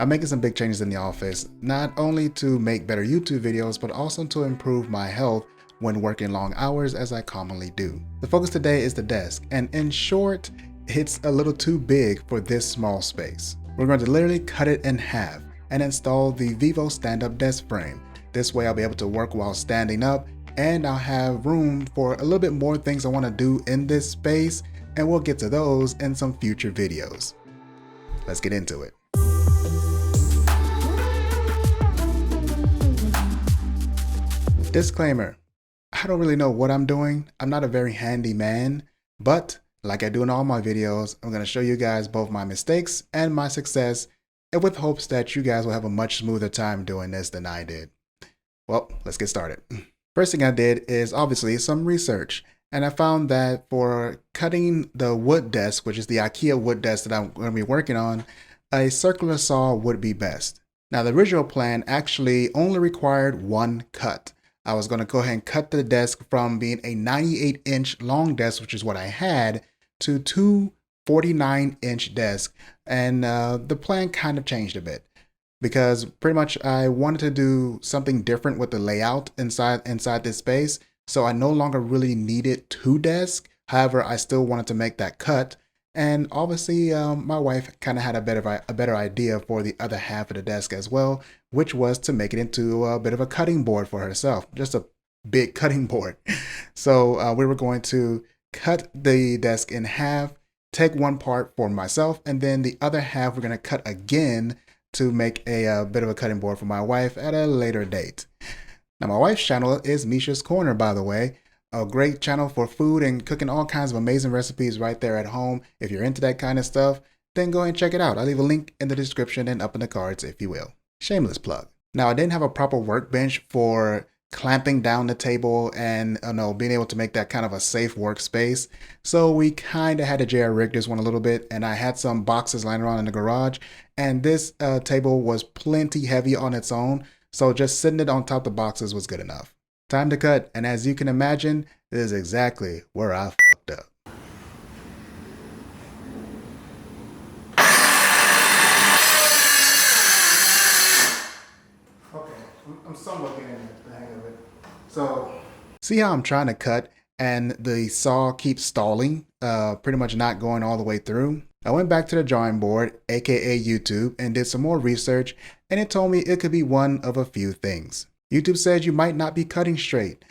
I'm making some big changes in the office, not only to make better YouTube videos, but also to improve my health when working long hours as I commonly do. The focus today is the desk, and in short, it's a little too big for this small space. We're going to literally cut it in half and install the VIVO stand-up desk frame. This way I'll be able to work while standing up, and I'll have room for a little bit more things I want to do in this space, and we'll get to those in some future videos. Let's get into it. Disclaimer, I don't really know what I'm doing. I'm not a very handy man, but like I do in all my videos, I'm going to show you guys both my mistakes and my success, and with hopes that you guys will have a much smoother time doing this than I did. Well, let's get started. First thing I did is obviously some research, and I found that for cutting the wood desk, which is the IKEA wood desk that I'm going to be working on, a circular saw would be best. Now, the original plan actually only required one cut. I was going to go ahead and cut the desk from being a 98-inch long desk, which is what I had, to two 49-inch desks. And the plan kind of changed a bit because pretty much I wanted to do something different with the layout inside this space. So I no longer really needed two desks. However, I still wanted to make that cut. And obviously, my wife kind of had a better idea for the other half of the desk as well, which was to make it into a bit of a cutting board for herself, just a big cutting board. So we were going to cut the desk in half, take one part for myself, and then the other half we're going to cut again to make a bit of a cutting board for my wife at a later date. Now, my wife's channel is Mesha's Corner, by the way. A great channel for food and cooking all kinds of amazing recipes right there at home. If you're into that kind of stuff, then go and check it out. I'll leave a link in the description and up in the cards if you will. Shameless plug. Now, I didn't have a proper workbench for clamping down the table and being able to make that kind of a safe workspace. So we kind of had to JR rig this one a little bit, and I had some boxes lying around in the garage, and this table was plenty heavy on its own. So just sitting it on top of the boxes was good enough. Time to cut, and as you can imagine, this is exactly where I fucked up. Okay, I'm somewhat getting the hang of it. So, see how I'm trying to cut and the saw keeps stalling, pretty much not going all the way through? I went back to the drawing board, aka YouTube, and did some more research, and it told me it could be one of a few things. YouTube says you might not be cutting straight.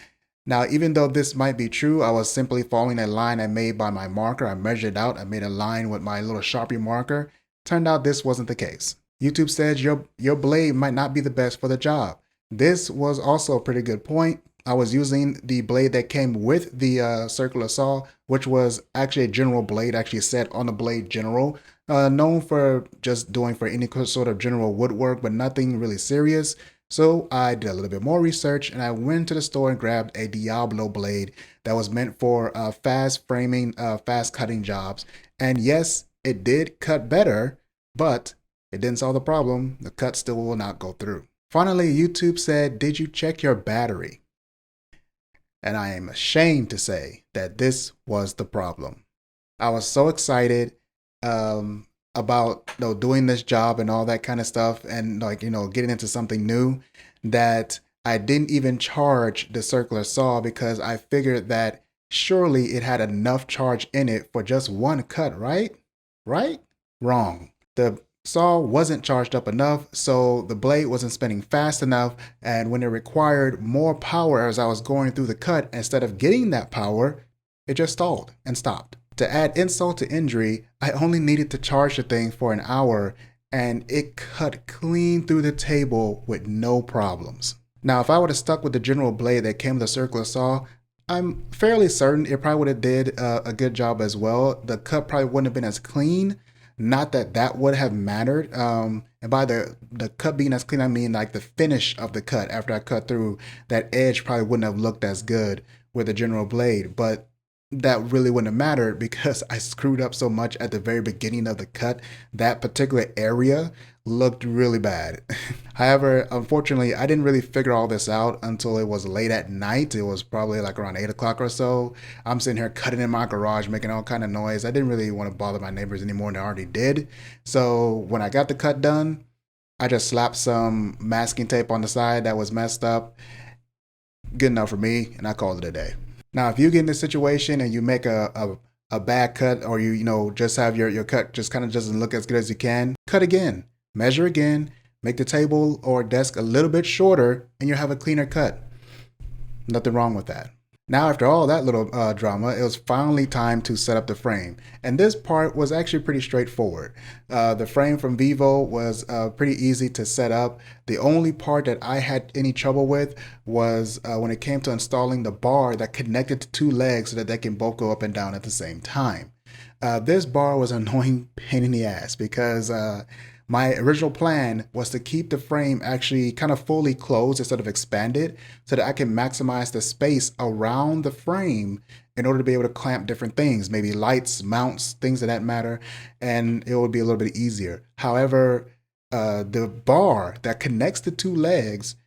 Now, even though this might be true, I was simply following a line I made by my marker. I measured it out. I made a line with my little Sharpie marker. Turned out this wasn't the case. YouTube says your blade might not be the best for the job. This was also a pretty good point. I was using the blade that came with the circular saw, which was actually a general blade, actually set on the blade general, known for just doing for any sort of general woodwork, but nothing really serious. So I did a little bit more research, and I went to the store and grabbed a Diablo blade that was meant for fast framing, fast cutting jobs. And yes, it did cut better, but it didn't solve the problem. The cut still will not go through. Finally, YouTube said, "Did you check your battery?" And I am ashamed to say that this was the problem. I was so excited about doing this job and all that kind of stuff, and getting into something new, that I didn't even charge the circular saw because I figured that surely it had enough charge in it for just one cut, right? Wrong. The saw wasn't charged up enough, so the blade wasn't spinning fast enough, and when it required more power as I was going through the cut, instead of getting that power, it just stalled and stopped. To add insult to injury, I only needed to charge the thing for an hour, and it cut clean through the table with no problems. Now, if I would have stuck with the general blade that came with the circular saw, I'm fairly certain it probably would have did a good job as well. The cut probably wouldn't have been as clean. Not that that would have mattered. And by the cut being as clean, I mean like the finish of the cut after I cut through, that edge probably wouldn't have looked as good with a general blade. But that really wouldn't have mattered because I screwed up so much at the very beginning of the cut. That particular area looked really bad. However, unfortunately, I didn't really figure all this out until it was late at night. It was probably like around 8 o'clock or so. I'm sitting here cutting in my garage, making all kind of noise. I didn't really want to bother my neighbors any more than I already did. So when I got the cut done, I just slapped some masking tape on the side that was messed up. Good enough for me, and I called it a day. Now, if you get in this situation and you make a bad cut, or you just have your cut just kind of doesn't look as good as you can, cut again, measure again, make the table or desk a little bit shorter, and you'll have a cleaner cut. Nothing wrong with that. Now, after all that little drama, it was finally time to set up the frame. And this part was actually pretty straightforward. The frame from VIVO was pretty easy to set up. The only part that I had any trouble with was when it came to installing the bar that connected to two legs so that they can both go up and down at the same time. This bar was an annoying pain in the ass because my original plan was to keep the frame actually kind of fully closed instead of expanded so that I can maximize the space around the frame in order to be able to clamp different things, maybe lights, mounts, things of that matter, and it would be a little bit easier. However, the bar that connects the two legs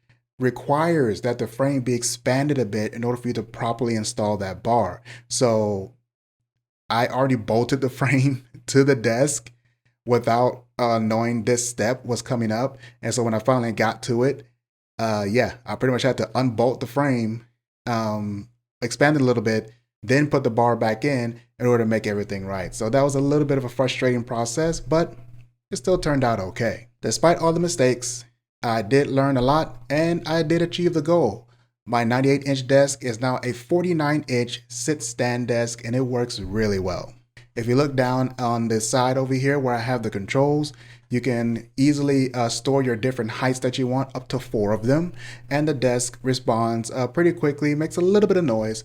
requires that the frame be expanded a bit in order for you to properly install that bar. So I already bolted the frame to the desk without knowing this step was coming up. And so when I finally got to it, I pretty much had to unbolt the frame, expand it a little bit, then put the bar back in order to make everything right. So that was a little bit of a frustrating process, but it still turned out okay. Despite all the mistakes, I did learn a lot and I did achieve the goal. My 98-inch desk is now a 49-inch sit-stand desk, and it works really well. If you look down on the side over here where I have the controls, you can easily store your different heights that you want, up to 4 of them. And the desk responds pretty quickly, makes a little bit of noise.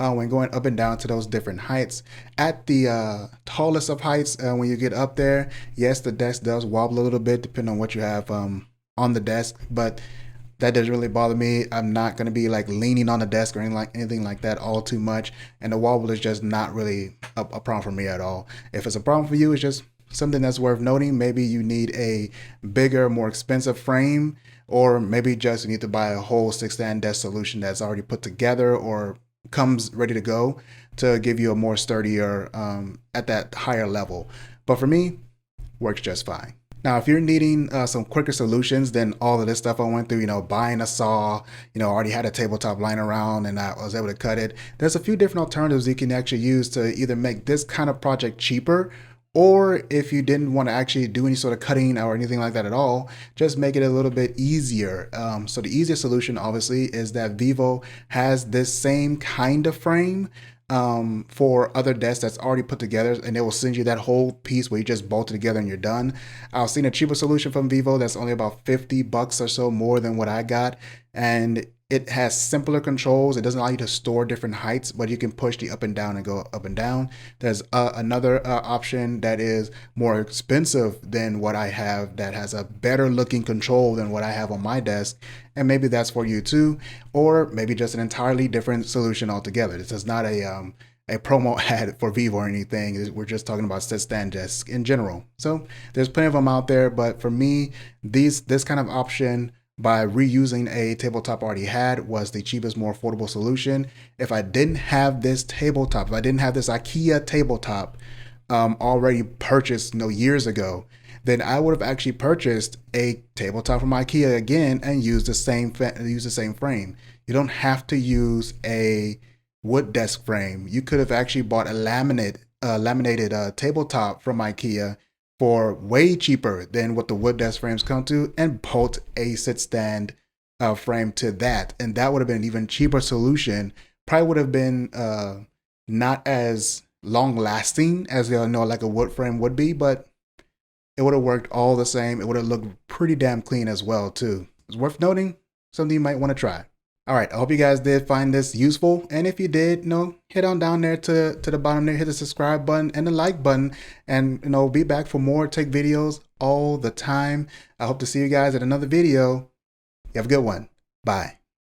When going up and down to those different heights. At the tallest of heights, when you get up there, yes, the desk does wobble a little bit depending on what you have on the desk, but that doesn't really bother me. I'm not going to be like leaning on the desk or anything like that all too much, and the wobble is just not really a problem for me at all. If it's a problem for you, it's just something that's worth noting. Maybe you need a bigger, more expensive frame, or maybe just you need to buy a whole sit-stand desk solution that's already put together or comes ready to go to give you a more sturdier at that higher level. But for me, works just fine. Now, if you're needing some quicker solutions than all of this stuff I went through, buying a saw, already had a tabletop lying around and I was able to cut it, there's a few different alternatives you can actually use to either make this kind of project cheaper, or if you didn't want to actually do any sort of cutting or anything like that at all, just make it a little bit easier. So the easiest solution obviously is that VIVO has this same kind of frame for other desks that's already put together, and it will send you that whole piece where you just bolt it together and you're done. I've seen a cheaper solution from VIVO that's only about $50 or so more than what I got, and it has simpler controls. It doesn't allow you to store different heights, but you can push the up and down and go up and down. There's another option that is more expensive than what I have that has a better looking control than what I have on my desk. And maybe that's for you too, or maybe just an entirely different solution altogether. This is not a promo ad for VIVO or anything. We're just talking about sit-stand desks in general. So there's plenty of them out there, but for me, this kind of option by reusing a tabletop I already had was the cheapest, more affordable solution. If I didn't have this tabletop, if I didn't have this IKEA tabletop already purchased years ago, then I would have actually purchased a tabletop from IKEA again and used the same frame. You don't have to use a wood desk frame. You could have actually bought a laminated tabletop from IKEA for way cheaper than what the wood desk frames come to, and bolt a sit-stand frame to that, and that would have been an even cheaper solution. Probably would have been not as long lasting as like a wood frame would be, but it would have worked all the same. It would have looked pretty damn clean as well too. It's worth noting, something you might want to try. All right, I hope you guys did find this useful, and if you did, head on down there to the bottom there, hit the subscribe button and the like button, and be back for more tech videos all the time. I hope to see you guys at another video. You have a good one. Bye.